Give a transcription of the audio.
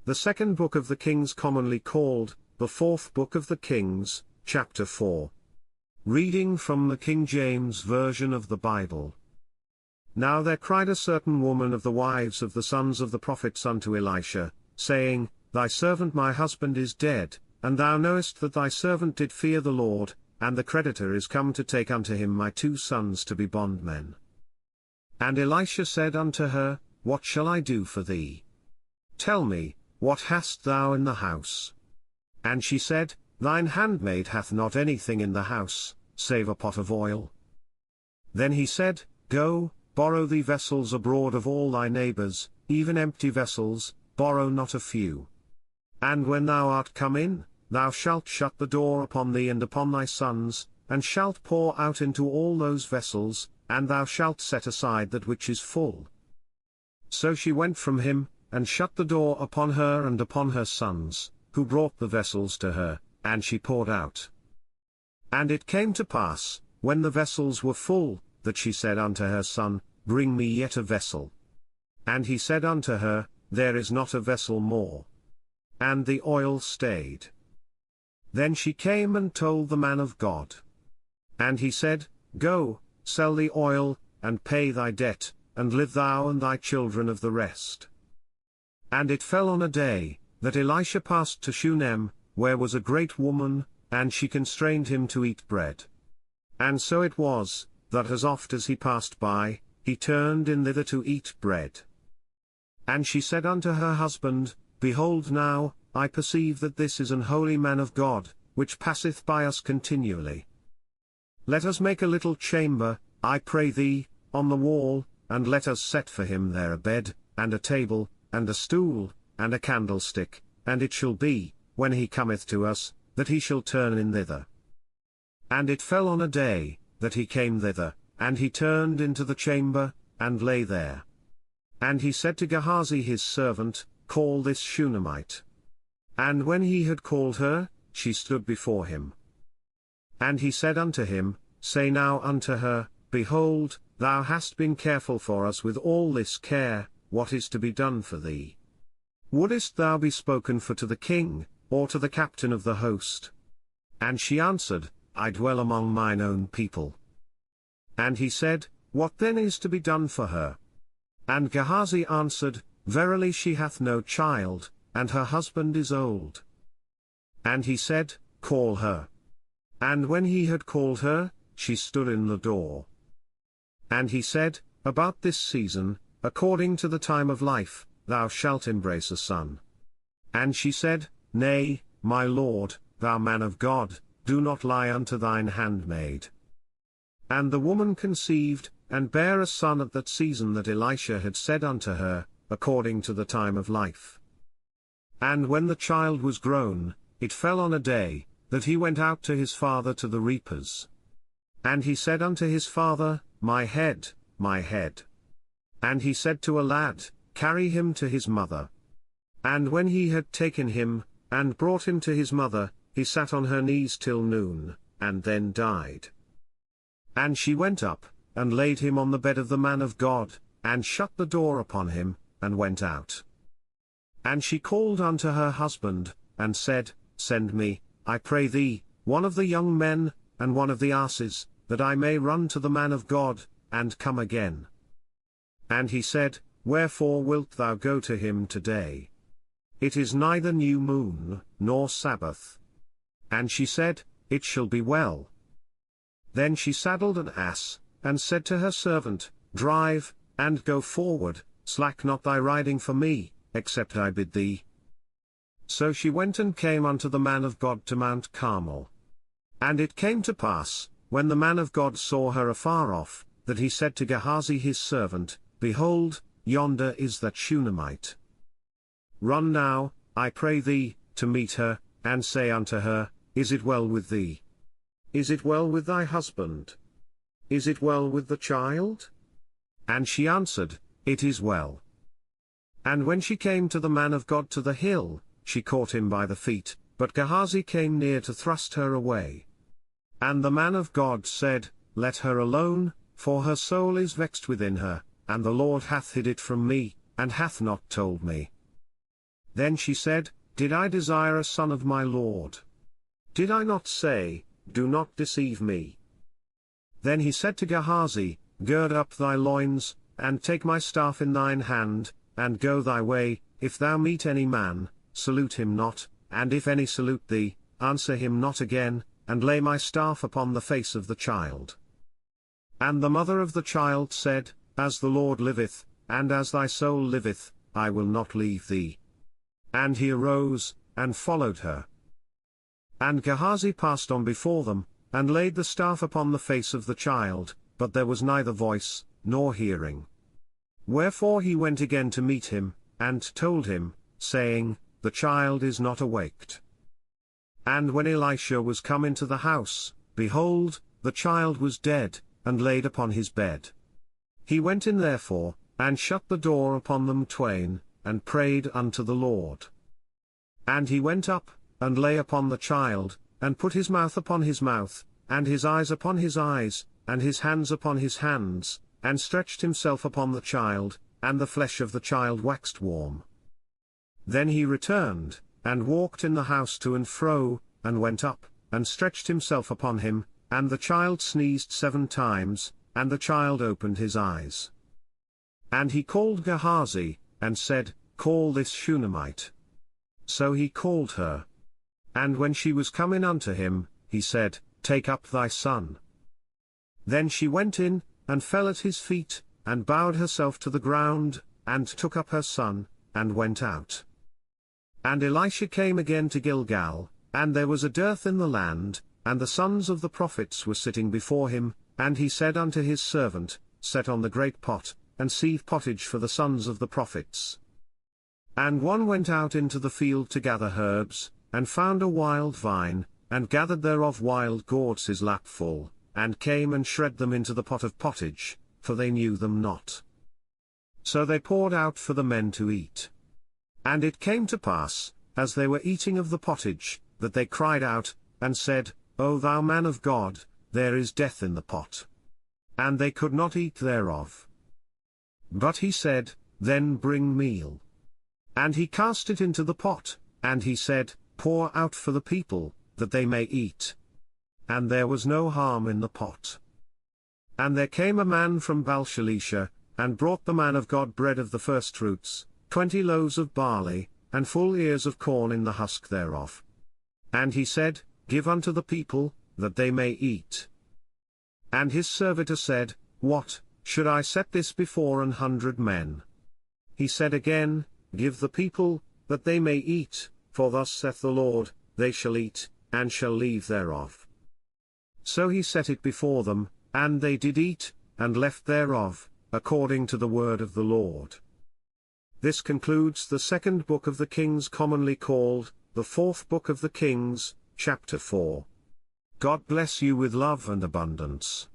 The second book of the Kings, commonly called the fourth book of the Kings, chapter 4. Reading from the King James Version of the Bible. Now there cried a certain woman of the wives of the sons of the prophets unto Elisha, saying, Thy servant my husband is dead, and thou knowest that thy servant did fear the Lord, and the creditor is come to take unto him my 2 sons to be bondmen. And Elisha said unto her, What shall I do for thee? Tell me, what hast thou in the house? And she said, Thine handmaid hath not anything in the house, save a pot of oil. Then he said, Go, borrow thee vessels abroad of all thy neighbours, even empty vessels, borrow not a few. And when thou art come in, thou shalt shut the door upon thee and upon thy sons, and shalt pour out into all those vessels, and thou shalt set aside that which is full. So she went from him, and shut the door upon her and upon her sons, who brought the vessels to her, and she poured out. And it came to pass, when the vessels were full, that she said unto her son, Bring me yet a vessel. And he said unto her, There is not a vessel more. And the oil stayed. Then she came and told the man of God. And he said, Go, sell the oil, and pay thy debt, and live thou and thy children of the rest. And it fell on a day, that Elisha passed to Shunem, where was a great woman, and she constrained him to eat bread. And so it was, that as oft as he passed by, he turned in thither to eat bread. And she said unto her husband, Behold now, I perceive that this is an holy man of God, which passeth by us continually. Let us make a little chamber, I pray thee, on the wall, and let us set for him there a bed, and a table, and a stool, and a candlestick, and it shall be, when he cometh to us, that he shall turn in thither. And it fell on a day, that he came thither, and he turned into the chamber, and lay there. And he said to Gehazi his servant, Call this Shunammite. And when he had called her, she stood before him. And he said unto him, Say now unto her, Behold, thou hast been careful for us with all this care, what is to be done for thee? Wouldest thou be spoken for to the king, or to the captain of the host? And she answered, I dwell among mine own people. And he said, What then is to be done for her? And Gehazi answered, Verily she hath no child, and her husband is old. And he said, Call her. And when he had called her, she stood in the door. And he said, About this season, according to the time of life, thou shalt embrace a son. And she said, Nay, my lord, thou man of God, do not lie unto thine handmaid. And the woman conceived, and bare a son at that season that Elisha had said unto her, according to the time of life. And when the child was grown, it fell on a day, that he went out to his father to the reapers. And he said unto his father, My head, my head. And he said to a lad, Carry him to his mother. And when he had taken him, and brought him to his mother, he sat on her knees till noon, and then died. And she went up, and laid him on the bed of the man of God, and shut the door upon him, and went out. And she called unto her husband, and said, Send me, I pray thee, one of the young men, and one of the asses, that I may run to the man of God, and come again. And he said, Wherefore wilt thou go to him today? It is neither new moon, nor Sabbath. And she said, It shall be well. Then she saddled an ass, and said to her servant, Drive, and go forward, slack not thy riding for me, except I bid thee. So she went and came unto the man of God to Mount Carmel. And it came to pass, when the man of God saw her afar off, that he said to Gehazi his servant, Behold, yonder is that Shunammite. Run now, I pray thee, to meet her, and say unto her, Is it well with thee? Is it well with thy husband? Is it well with the child? And she answered, It is well. And when she came to the man of God to the hill, she caught him by the feet, but Gehazi came near to thrust her away. And the man of God said, Let her alone, for her soul is vexed within her, and the Lord hath hid it from me, and hath not told me. Then she said, Did I desire a son of my lord? Did I not say, Do not deceive me? Then he said to Gehazi, Gird up thy loins, and take my staff in thine hand, and go thy way. If thou meet any man, salute him not, and if any salute thee, answer him not again, and lay my staff upon the face of the child. And the mother of the child said, As the Lord liveth, and as thy soul liveth, I will not leave thee. And he arose, and followed her. And Gehazi passed on before them, and laid the staff upon the face of the child, but there was neither voice, nor hearing. Wherefore he went again to meet him, and told him, saying, The child is not awaked. And when Elisha was come into the house, behold, the child was dead, and laid upon his bed. He went in therefore, and shut the door upon them twain, and prayed unto the Lord. And he went up, and lay upon the child, and put his mouth upon his mouth, and his eyes upon his eyes, and his hands upon his hands, and stretched himself upon the child, and the flesh of the child waxed warm. Then he returned, and walked in the house to and fro, and went up, and stretched himself upon him, and the child sneezed 7 times, and the child opened his eyes. And he called Gehazi, and said, Call this Shunammite. So he called her. And when she was come in unto him, he said, Take up thy son. Then she went in, and fell at his feet, and bowed herself to the ground, and took up her son, and went out. And Elisha came again to Gilgal, and there was a dearth in the land, and the sons of the prophets were sitting before him, and he said unto his servant, Set on the great pot, and sieve pottage for the sons of the prophets. And one went out into the field to gather herbs, and found a wild vine, and gathered thereof wild gourds his lapful, and came and shred them into the pot of pottage, for they knew them not. So they poured out for the men to eat. And it came to pass, as they were eating of the pottage, that they cried out, and said, O thou man of God, there is death in the pot. And they could not eat thereof. But he said, Then bring meal. And he cast it into the pot, and he said, Pour out for the people, that they may eat. And there was no harm in the pot. And there came a man from Baalshalisha, and brought the man of God bread of the firstfruits, 20 loaves of barley, and full ears of corn in the husk thereof. And he said, Give unto the people, that they may eat. And his servitor said, What, should I set this before 100 men? He said again, Give the people, that they may eat, for thus saith the Lord, They shall eat, and shall leave thereof. So he set it before them, and they did eat, and left thereof, according to the word of the Lord. This concludes the 2nd book of the Kings, commonly called, the 4th book of the Kings, chapter 4. God bless you with love and abundance.